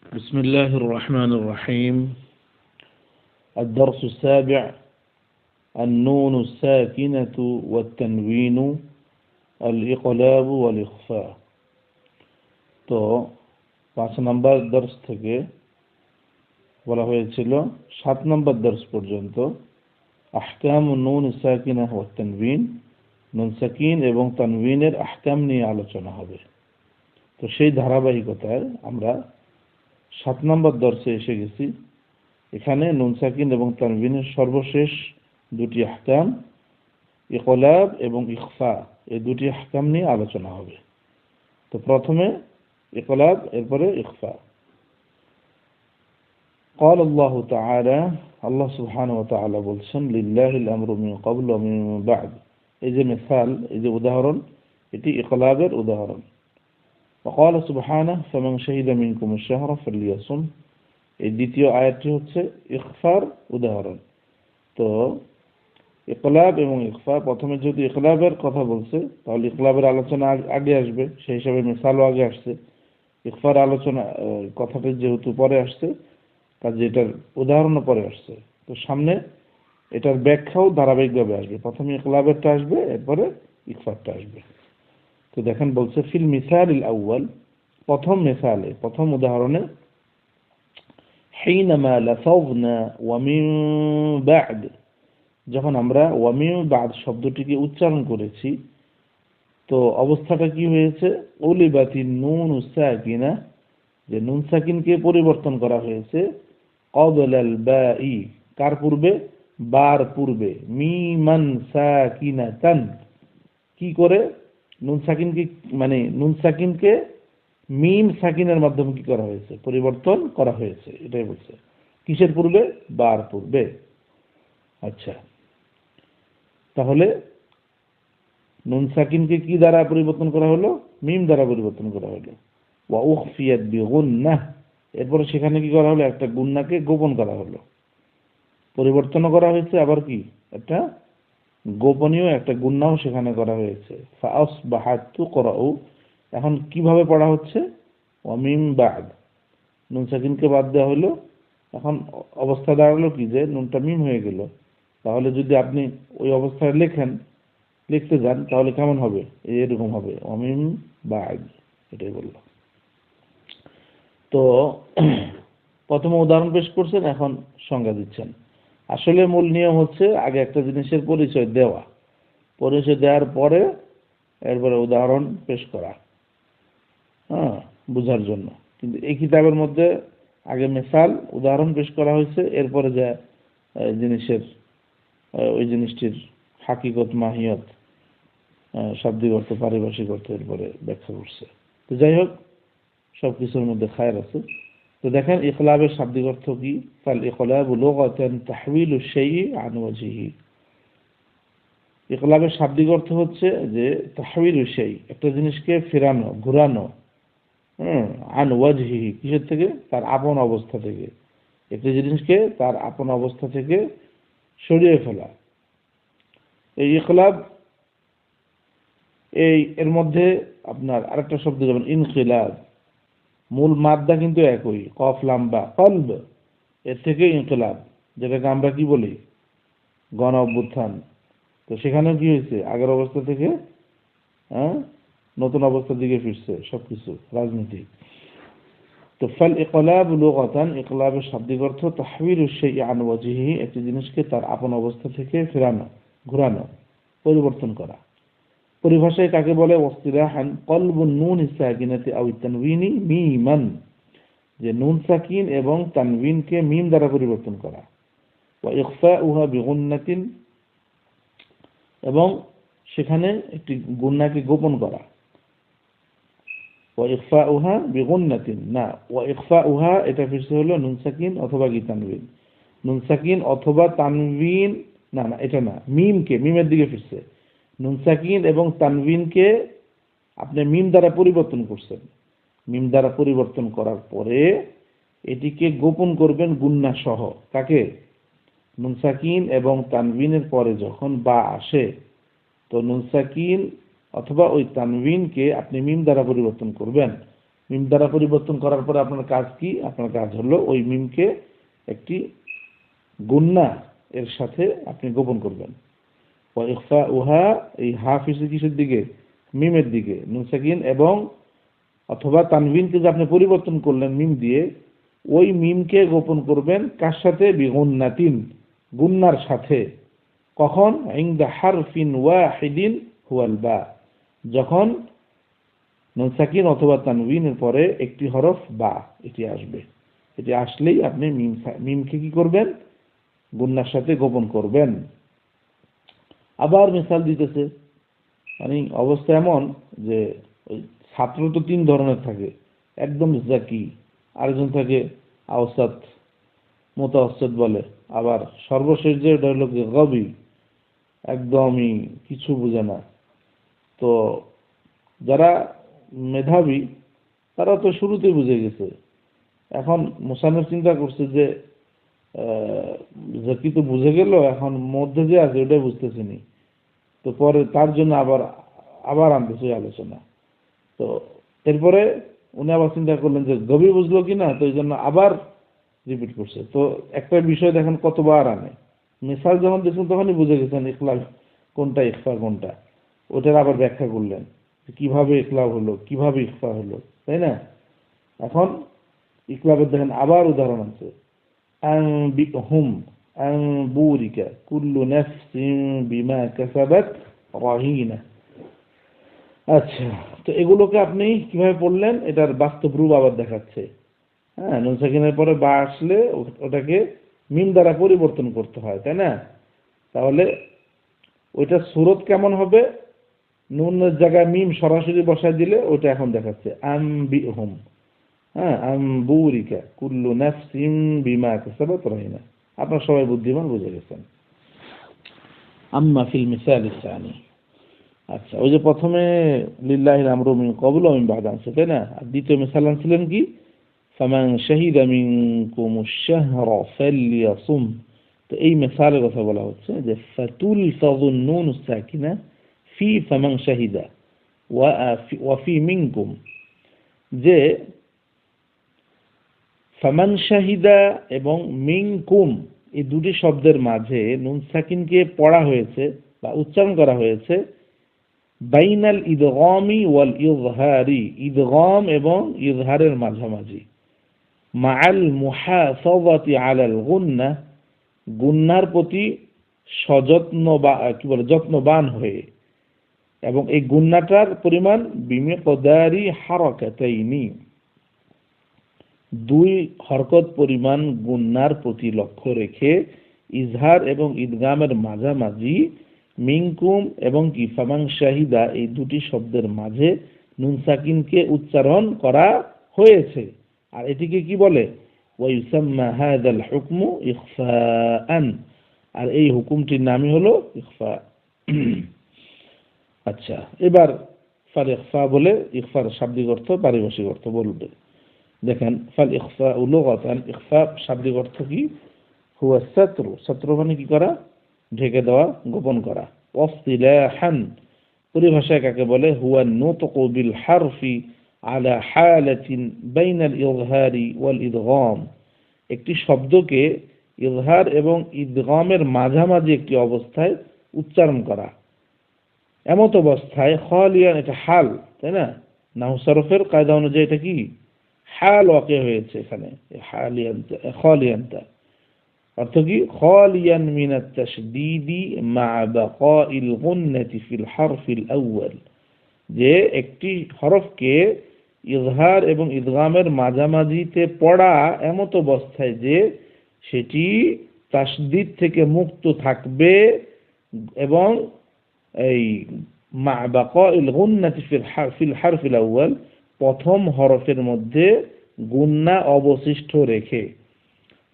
بسم الله الرحمن الرحيم. الدرس السابع: النون الساكنة والتنوين الإقلاب والإخفاء. তো 5 নম্বর দর্স থেকে বলা হয়েছিল 7 নম্বর দর্স পর্যন্ত আহকাম নুন সাকিনা ওয়া তানবিন, নুন সাকিন এবং তানবিনের আহকাম নিয়ে আলোচনা হবে। তো সেই ধারাবাহিকতায় আমরা 7 নম্বর দর্শে এসে গেছি। এখানে নুন সাকিন এবং তানবিনের সর্বশেষ দুটি আহকাম ইকলাব এবং ইখফা, এই দুটি আহকাম নিয়ে আলোচনা হবে। তো প্রথমে ইকলাব, এরপরে ইখফা। قال الله تعالى, আল্লাহ সুবহানাহু ওয়া তাআলা বলছেন, লিল্লাহিল আমরু মিন ক্বাবলু ওয়া মিন বা'দ। এই যে মিসাল, এই যে উদাহরণ, এটি ইকলাবের উদাহরণ। وقال سبحانه فمن شهد منكم الشهر فليصم। এই দ্বিতীয় আয়াতটি হচ্ছে ইখফার উদাহরণ। তো ইকলাব এবং ইখফা, প্রথমে যদি ইকলাবের কথা বলছে তাহলে ইকলাবের আলোচনা আগে আসবে, সেই হিসাবে মিসালও আগে আসছে। ইখফার আলোচনা কথাটা যেহেতু পরে আসছে, কাজে এটার উদাহরণও পরে আসছে। তো সামনে এটার ব্যাখ্যাও ধারাবাহিকভাবে আসবে। প্রথমে ইকলাবেরটা আসবে, এরপরে ইখফারটা আসবে। তো দেখেন বলছে ফিল মিসালিল আউয়াল, প্রথম মিসালে, প্রথম উদাহরণে, হিনামা লাফাযনা ওয়া মিন বা'দ, যখন আমরা ওয়া মিন বা'দ শব্দটিকে উচ্চারণ করেছি, তো অবস্থাটা কি হয়েছে? উলিবাতিন নুন সাকিনা, যে নুন সাকিনকে পরিবর্তন করা হয়েছে, ক্বাবলাল বাই, কার পূর্বে? বার পূর্বে, মিমান সাকিনাতান, কি করে? নুন সাকিনকে, মানে নুন সাকিনকে মিম সাকিনের মাধ্যমে কি করা হয়েছে? পরিবর্তন করা হয়েছে, এটাই বলছে। কিসের পূর্বে? বার পূর্বে। আচ্ছা, তাহলে নুন সাকিনকে কি দ্বারা পরিবর্তন করা হলো? মিম দ্বারা পরিবর্তন করা হলো। ওয়া উখফিয়াত বিগুন্নাহ, এরপরে সেখানে কি করা হলো? একটা গুন্নাকে গোপন করা হলো। পরিবর্তনও করা হয়েছে, আবার কি একটা গোপনীয় একটা গুন্নাও সেখানে করা হয়েছে। ফাসবাহাত তুকরাউ, এখন কিভাবে পড়া হচ্ছে? ওয়া মিন বা'দ, নুন সাকিনকে বাদ দেওয়া হলো, এখন অবস্থা দাঁড়ালো কি, যে নুনটা মিম হয়ে গেল। তাহলে যদি আপনি ওই অবস্থায় লিখতে যান তাহলে কেমন হবে? এরকম হবে, ওয়া মিন বা'দ, এটাই বলল। তো প্রথম উদাহরণ পেশ করছেন, এখন সংজ্ঞা দিচ্ছেন। আসলে মূল নিয়ম হচ্ছে আগে একটা জিনিসের পরিচয় দেওয়া, পরিচয় দেওয়ার পরে এরপরে উদাহরণ পেশ করা, হ্যাঁ, বুঝার জন্য। কিন্তু এই কিতাবের মধ্যে আগে মিসাল, উদাহরণ পেশ করা হয়েছে, এরপরে যা জিনিসের, ওই জিনিসটির হাকিকত, মাহিয়ত, শাব্দিক অর্থ, পারিভাষিক অর্থ এরপরে ব্যাখ্যা করছে। তো যাই হোক, সবকিছুর মধ্যে খায়ের আছে। তো দেখেন ইকলাবের শাব্দিক অর্থ কি? ফাল ইকলাবু লুগাতান তাহওয়িলু শাইই আন ওয়াজহিহি। ইকলাবের শাব্দিক অর্থ হচ্ছে যে তাহওয়িলু শাই, একটা জিনিসকে ফেরানো, ঘোরানো, আন ওয়াজহিহি, কিসের থেকে? তার আপন অবস্থা থেকে। একটা জিনিসকে তার আপন অবস্থা থেকে সরিয়ে ফেলা। এই ইকলাব, এর মধ্যে আপনার আরেকটা শব্দ যেমন ইনকিলাব, মূল মাদ্দা কিন্তু একই, কফ লাম্বা কলব, এর থেকে ইনকিলাব, যেটাকে আমরা কি বলি? গণ অভ্যুত্থান। তো সেখানেও কি হয়েছে? আগের অবস্থা থেকে নতুন অবস্থার দিকে ফিরছে সবকিছু, রাজনীতি। তো ফাল ইকলাব লুগাতান, ইকলাবের শাব্দিক অর্থ তাহওয়িলু শাইই আন ওয়াজহিহি, একটি জিনিসকে তার আপন অবস্থা থেকে ফেরানো, ঘোরানো, পরিবর্তন করা। পরিভাষায় কাকে বলে? ওয়াসতিলাহান কলবুন নুন সাকিনাতি আও তানবিনি মিমান, যে নুন সাকিন এবং তানবিনকে মিম দ্বারা পরিবর্তন করা। ওয়া ইখফাউহা বিগুন্নাতিন, এবং সেখানে একটি গুন্নাকে গোপন করা। ওয়া ইখফাউহা বিগুন্নাতিন, না, ওয়া ইখফাউহা এটা ফিরছে হলো নুন সাকিন অথবা কি তানবিন, নুন সাকিন অথবা তানবিন, না না এটা না, মিমকে, মিমের দিকে ফিরছে। নুন সাকিন এবং তানবিনকে আপনি মিম দ্বারা পরিবর্তন করছেন। মিম দ্বারা পরিবর্তন করার পরে এটিকে গোপন করবেন গুন্না সহ। কাকে? নুন সাকিন এবং তানবিনের পরে যখন বা আসে, তো নুন সাকিন অথবা ওই তানবিনকে আপনি মিম দ্বারা পরিবর্তন করবেন। মিম দ্বারা পরিবর্তন করার পরে আপনার কাজ কি? আপনার কাজ হলো ওই মিমকে একটি গুন্না এর সাথে আপনি গোপন করবেন। ওয়া ইখফাউহা, এই হাফিজ কিসের দিকে? মিমের দিকে, নুন সাকিন এবং অথবা তানবিনকে যে আপনি পরিবর্তন করলেন মিম দিয়ে, ওই মিমকে গোপন করবেন কার সাথে? বিগুন্নাতিন, গুন্নার সাথে। কখন? ইনদা হারফিন ওয়াহিদিন হুয়াল বা, যখন নুন সাকিন অথবা তানবিনের পরে একটি হরফ বা এটি আসবে। এটি আসলেই আপনি মিমকে কি করবেন? গুন্নার সাথে গোপন করবেন। আবার মিসাল দিতেছে, মানে অবস্থা এমন যে ওই ছাত্র তো তিন ধরনের থাকে, একদম জাকি, আরেকজন থাকে আওসাত, মুতাওয়াসসিত বলে, আবার সর্বশেষ যে এটা হলো গবি, একদমই কিছু বুঝে না। তো যারা মেধাবী তারা তো শুরুতেই বুঝে গেছে। এখন মুসান্নিফ চিন্তা করছে যে জাকি তো বুঝে গেল, এখন মধ্যে যে আছে ওটাই বুঝতেছি নি, তো পরে তার জন্য আবার আবার আনতেছে আলোচনা। তো এরপরে উনি আবার চিন্তা করলেন যে গভীর বুঝলো কিনা, তো এই জন্য আবার রিপিট করছে। তো একটা বিষয় দেখেন কতবার আনে। মিসাল যখন দেখছেন তখনই বুঝে গেছেন ইখলাব কোনটা, ইখফা কোনটা। ওটার আবার ব্যাখ্যা করলেন কিভাবে ইখলাব হলো, কিভাবে ইখফা হলো, তাই না? এখন ইখলাবের দেখেন আবার উদাহরণ আছে, আনবিহুম আনবুরিকা কুল্লু নাফসিন বিমা কাসাবাত রাহিনা। আচ্ছা, তো এগুলোকে আপনি কিভাবে পড়লেন এটার বাস্তব রূপ আবার দেখাচ্ছে। হ্যাঁ, নুন সাকিনের পরে বা আসলে ওটাকে মিম দ্বারা পরিবর্তন করতে হয়, তাই না? তাহলে ওইটা সুরত কেমন হবে? নুনের জায়গায় মিম সরাসরি বসায় দিলে ওটা এখন দেখাচ্ছে আনবিহুম, হ্যাঁ, আনবুরিকা কুল্লু নাফসিন বিমা কাসাবাত রাহিনা। আপনারা সবাই বুদ্ধিমান, বুঝে গেছেন। আম্মা ফিল মিসাল আস-সানি, আচ্ছা, ওই যে প্রথমে লিল্লাহিল আমরু মিন ক্বাবলু ওয়া মিন বা'দ আনছে, তাই না? আর দ্বিতীয় মিসাল আনছিলেন কি? ফামান শাহিদা মিনকুমুশ শাহরা ফালইয়াসুম। তো এই মিসালের কথা বলা হচ্ছে যে ফাতুলফাযুন নুনুস সাকিনা ফি ফামান শাহিদা ওয়া ফি মিনকুম, যে ফামান শাহিদা এবং মিনকুম এই দুটি শব্দের মাঝে নুন সাকিনকে পড়া হয়েছে বা উচ্চারণ করা হয়েছে বাইনাল ইদগামি ওয়াল ইজহারি, ইদগাম এবং ইজহারের মাঝামাঝি, মাআল মুহাফাযাতি আলাল গুন্নাহ, গুন্নার প্রতি সযত্ন বা কি বলে যত্নবান হয়ে, এবং এই গুন্নাটার পরিমাণ বিমিকদারি হারাকাতাইনি, দুই হরকত পরিমাণ গুন্নার প্রতি লক্ষ্য রেখে ইজহার এবং ইদগামের মাঝামাঝি মিনকুম এবং কি ফামান শাহিদা এই দুটি শব্দের মাঝে নুন সাকিনকে উচ্চারণ করা হয়েছে। আর এটিকে কি বলে? ওয়া ইউসাম্মা হাযাল হুকমু ইখফাআন, আর এই হুকুমটির নামই হলো ইখফা। আচ্ছা, এবার ফাল ইখফা বলে ইখফার শাব্দিক অর্থ, পারিভাষিক অর্থ বলবে। দেখেন, ফাল ইখফা লুগাতান, ইখফা শাব্দিক অর্থ কি? হুয়া সাতরু, সাতরু মানে কি করা? ঢেকে দেওয়া, গোপন করা। ওয়াসতিলাহান, পরিভাষায় কাকে বলে? হুয়া নুতকু বিল হারফি আলা হালাতিন বাইনাল ইযহারি ওয়াল ইদগাম, একটি শব্দকে ইযহার এবং ইদগামের মাঝামাঝি একটি অবস্থায় উচ্চারণ করা। এমত অবস্থায় খালিয়ান, এটা হাল, তাই না? নাহু সরফের কায়দা অনুযায়ী এটা কি? হাল ওয়াকে হয়েছে এখানে, হালিয়ান খালিয়ানটা অর্থ কি? খালিয়ান মিনাত তাশদীদি মা বাকাইল গুন্নাতি ফিল হারফিল আউয়াল, যে একটি হরফকে ইজহার এবং ইদগামের মাঝামাঝিতে পড়া এমত অবস্থায় যে সেটি তাসদীদ থেকে মুক্ত থাকবে এবং এই মা বাকাইল গুন্নাতি ফিল হারফিল আউয়াল, প্রথম হরফের মধ্যে গুন্না অবশিষ্ট রেখে,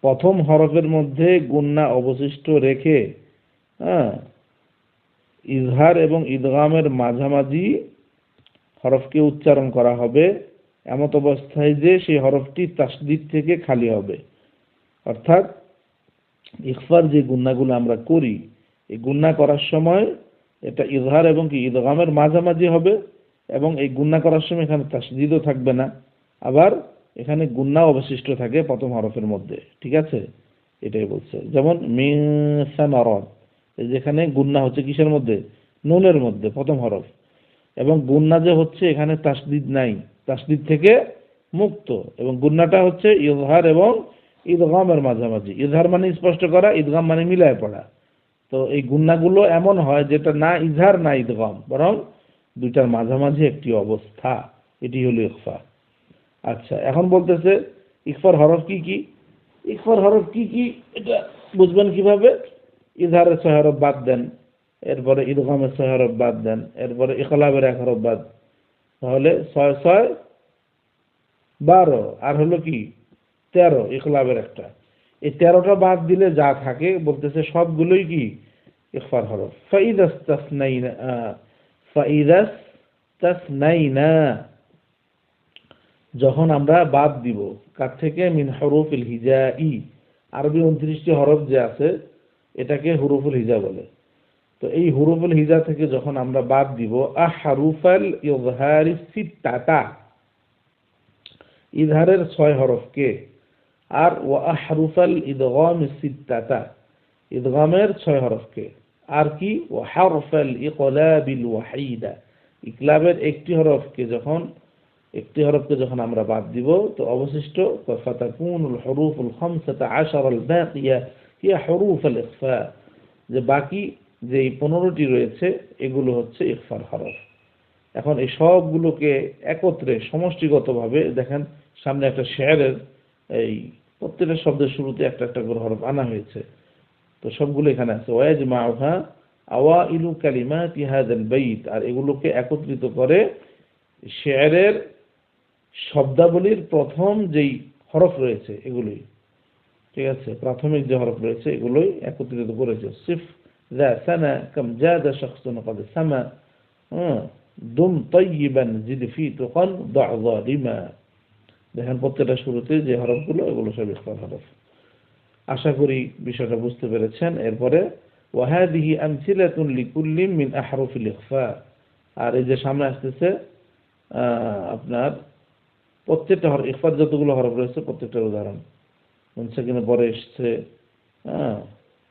প্রথম হরফের মধ্যে গুন্না অবশিষ্ট রেখে, হ্যাঁ, ইজহার এবং ইদগামের মাঝামাঝি হরফকে উচ্চারণ করা হবে এমত অবস্থায় যে সেই হরফটি তাসদীদ থেকে খালি হবে। অর্থাৎ ইখফার যে গুন্নাগুলো আমরা করি, এই গুন্না করার সময় এটা ইজহার এবং কি ইদগামের মাঝামাঝি হবে, এবং এই গুন্না করার সময় এখানে তাসদীদও থাকবে না, আবার এখানে গুন্না অবশিষ্ট থাকে প্রথম হরফের মধ্যে, ঠিক আছে, এটাই বলছে। যেমন মিন সামারাত, যেখানে গুন্না হচ্ছে কিসের মধ্যে, নুনের মধ্যে প্রথম হরফ, এবং গুন্না যে হচ্ছে এখানে তাসদিদ নাই, তাসদিদ থেকে মুক্ত, এবং গুন্নাটা হচ্ছে ইজহার এবং ইদগামের মাঝামাঝি। ইজহার মানে স্পষ্ট করা, ইদগাম মানে মিলায় পড়া। তো এই গুন্নাগুলো এমন হয় যেটা না ইজহার না ইদগাম, বরং দুইটার মাঝামাঝি একটি অবস্থা, এটি হলো ইখফা। আচ্ছা, এখন বলতেছে ইখফার হরফ কি কি। ইখফার হরফ কি কি এটা বুঝবেন কিভাবে? ইজহারের 6 হরফ বাদ দেন, এরপরে ইদগামের 6 হরফ বাদ দেন, এরপরে ইখলাবের 1 হরফ বাদ, তাহলে 6 6 12, আর হলো কি 13, ইখলাবের একটা। এই 13টা বাদ দিলে যা থাকে বলতেছে সবগুলোই কি ইখফার হরফ। ফাইদাস্তাসনাইনা, যখন আমরা বাদ দিব কার থেকে, মিন হুরুফিল হিজাই, আরবি 29টি হরফ যে আছে এটাকে হুরুফুল হিজা বলে। তো এই হুরুফুল হিজা থেকে যখন আমরা বাদ দিব আহরুফাল ইজহারি সিত্তাতা, ইজহারের 6 হরফকে, আর ওয়া আহরুফাল ইদগাম সিত্তাতা, ইদগামের 6 হরফকে, আর কি ওয়া হারফাল ইকলাবিল ওয়াহিদা, ইকলাবের একটি হরফকে যখন আমরা বাদ দিব তো অবশিষ্ট ফাতাকুনুল হুরুফুল 15 আল বাকিয়া হিয়া হুরুফুল ইখফা, যে বাকি যে 15টি রয়েছে এগুলো হচ্ছে ইখফার হরফ। এখন এই সবগুলোকে একত্রে সমষ্টিগতভাবে দেখেন, সামনে একটা শেয়ারের এই প্রত্যেকটা শব্দের শুরুতে একটা একটা করে হরফ আনা হয়েছে, তো সবগুলো এখানে আছে। ওয়াজমাউহা আওয়াইলু কালিমাতি হাযাল বাইত, আর এগুলোকে একত্রিত করে শেয়ারের শব্দাবলীর প্রথম যেই হরফ রয়েছে এগুলোই, ঠিক আছে, প্রাথমিক যে হরফ রয়েছে এগুলোই একত্রিত করেছে। সিফ যা সানা কাম জাদা শাখসুন ক্বাদ সামা, দুম তাইয়িবান জিদ ফি তুকান দা যালিমা। দেখেন প্রত্যেকটা শুরুতে যে হরফগুলো এগুলো সব ইখফার হরফ। আশা করি বিষয়টা বুঝতে পেরেছেন। এরপরে ওয়াহাদিহি আমসিলাতুন লিকুল্লি মিন আহরুফিল ইখফা, আর এই যে সামনে আসতেছে আপনার প্রত্যেকটা হরফ, ইখফার যতগুলো হরফ রয়েছে প্রত্যেকটার উদাহরণ। নুন সাকিনের পরে এসছে,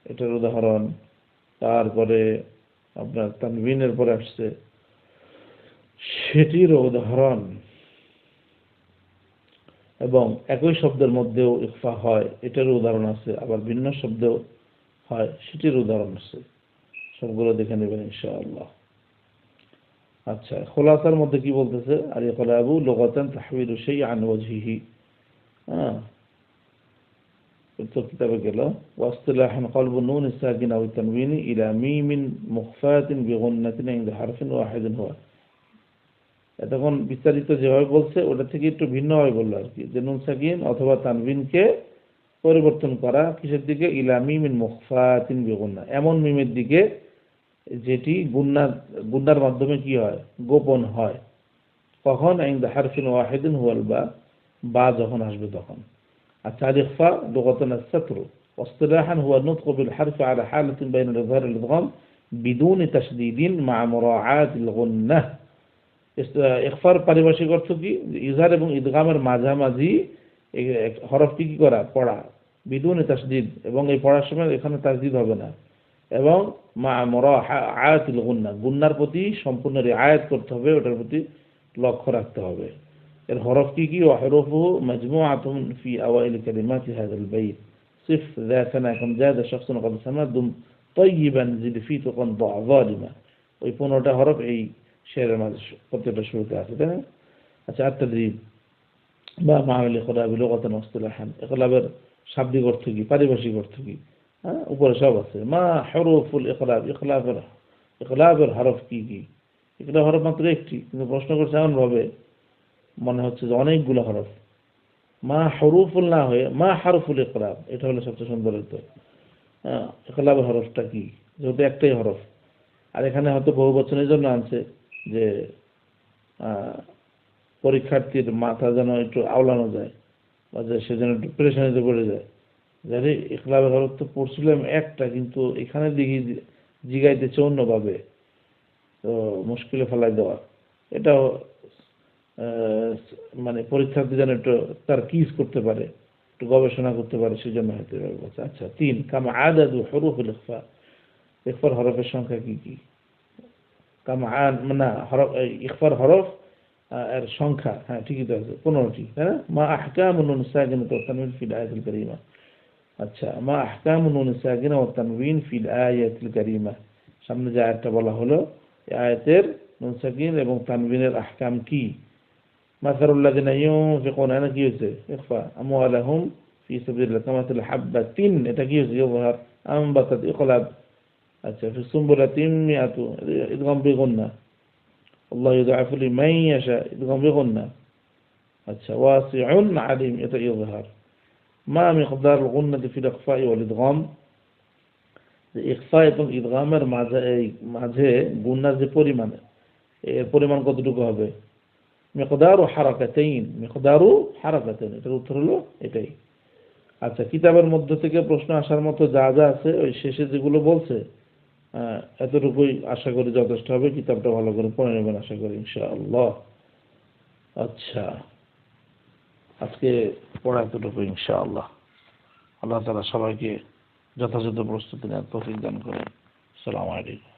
এটার উদাহরণ, তারপরে আপনার তানবিনের পরে আসছে সেটিরও উদাহরণ, এবং একই শব্দের মধ্যেও ইখফা হয় এটারও উদাহরণ আছে, আবার ভিন্ন শব্দেও হয় সেটির উদাহরণ আছে। সবগুলো দেখে নেবেন ইনশাআল্লাহ। আচ্ছা, খোলাসার মধ্যে কি বলতেছে, আর ইকলাবু লুগাতান তাহওয়িলু শাইআন ওয়াজহিহি, তো কিতাবে গেল ওয়াসতিলাহান কলবু নুন সাকিন আও তানবিনি ইলা মিমিন মুখফাতিন বিগুন্নাতিন ইনদা হারফিন ওয়াহিদিন হুয়া। তখন বিস্তারিত যেভাবে বলছে ওটা থেকে একটু ভিন্নভাবে বললো আর কি, যে নুন সাকিন অথবা তানবিনকে পরিবর্তন করা কিসের দিকে, ইলা মিমিন মুখফাতিন বিগুন্না, এমন মিমের দিকে যেটি গুন্নার মাধ্যমে কি হয়, গোপন হয়। কখন, ইনদা হারফিন ওয়াহিদিন হুয়াল বা, বা যখন আসবে তখন। আচ্ছা, আল ইখফা লুগাতান আস-সাতর, ওয়াসতিলাহান হুয়া নুতকু বিল হারফি আলা হালাতিন বাইনা আল-ইযহার ওয়াল ইদগাম বিদুন তাশদীদিন মা মুরাআতিল গুন্নাহ। ইখফার পারিভাষিক অর্থ কি, ইজহার এবং ইদগামের মাঝামাঝি হরফটি কি করা, পড়া, বিদুন তাশদীদ, এবং এই পড়ার সময় এখানে তাশদীদ হবে না, এবং মা মুরাআতিল গুন্নাহ, গুন্নার প্রতি সম্পূর্ণ রিআয়াত করতে হবে, ওটার প্রতি লক্ষ্য রাখতে হবে। এর হরফ কি কি, ওয়া হুরুফুহু মাজমুআতুন ফি আওয়াইল কালিমাতি হাযাল বাইত, সিফ যা সানা কাম জাদা শাখসুন ক্বাদ সামা দুম তাইয়িবান জিদ ফি তুকান দা যালিমা। ওই 15টা হরফ এই শেয়ারের মাঝে প্রত্যেকটা শুরুতে আছে, তাই না? আচ্ছা, আত-তাদরিব বা মাআনিল ইখলাব লুগাতান ওয়া ইসতিলাহান, ইখলাবের শাব্দিক অর্থ কি, পারিভাষিক অর্থ কি, উপরে সব আছে। মা হুরুফুল ইখলাব, ইখলাবের হরফ কি কি। ইখলাব হরফ মাত্র একটি, কিন্তু প্রশ্ন করছে এমন ভাবে মনে হচ্ছে যে অনেকগুলো হরফ। মা হুরুফুল না হয়ে মা হারফুল ইকরাব, এটা হলো সবচেয়ে সুন্দর হতো। ইকরাবের হরফটা কি, যেহেতু একটাই হরফ, আর এখানে হয়তো বহুবচনের জন্য আনছে যে পরীক্ষার্থীর মাথা যেন একটু আওলানো যায়, বা যে সে যেন একটু প্রেশানিতে পড়ে যায়, যারে ইকরাবের হরফ তো পড়ছিলাম একটা, কিন্তু এখানে দেখি জিগাইতেছে অন্যভাবে, তো মুশকিলে ফেলাই দেওয়া, এটাও মানে পরীক্ষার্থী যেন একটু তার কিস করতে পারে, একটু গবেষণা করতে পারে, সেই জন্য হয়তো এভাবে বলছে। আচ্ছা 3 কাম আদাদু হুরুফিল ইখফা, ইখফার হরফের সংখ্যা কি কি? কাম আদ না হরফ ইখফার হরফ এর সংখ্যা, হ্যাঁ ঠিকই তো আছে 15টি, তাই না? মা আহকামুন নুন সাকিনাত ওয়া তানওয়িন ফিল আয়াতিল কারীমা। আচ্ছা মা আহকামুন নুন সাকিনা ওয়া তানওয়িন ফিল আয়াতিল কারীমা, সামনে যে আয়াতটা বলা হলো এই আয়াতের নুন সাকিন এবং তানওয়িনের আহকাম কি? মাসারুল্লাযিনা ইউনফিকুনা, এটা কি হয়েছে? ইখফা। আমওয়ালাহুম ফি সাবিলিল্লাহ কামাসালি হাব্বাতিন, এটা কি হয়েছে? ইযহার। আমবাতাত ইকলাব। আচ্ছা ফি সুমবুলাতিন মিআতু, ইদগাম বিগুন্না। আল্লাহু ইউযআফু লিমান ইয়াশা, ইদগাম বিগুন্না। আচ্ছা ওয়াসিউন আলিম, এটা ইযহার। মা মিকদারুল গুন্নাতি ফিল ইখফা'i ওয়াল ইদগাম, ইখফা এবং ইদগামের মাঝে গুন্নার যে পরিমাণ, এর পরিমাণ কতটুকু হবে? মিকদারু হারাকাতাইন, মিকদারু হারাকাতাইন, এটার উত্তর হলো এটাই। আচ্ছা কিতাবের মধ্য থেকে প্রশ্ন আসার মতো যা যা আছে ওই শেষে যেগুলো বলছে এতটুকুই আশা করি যথেষ্ট হবে। কিতাবটা ভালো করে পড়ে নেবেন আশা করি ইনশাআল্লাহ। আচ্ছা আজকে পড়া এতটুকু ইনশাআল্লাহ। আল্লাহ তাআলা সবাইকে যথাযথ প্রস্তুতি নেওয়ার তৌফিক দান করেন। আসসালামু আলাইকুম।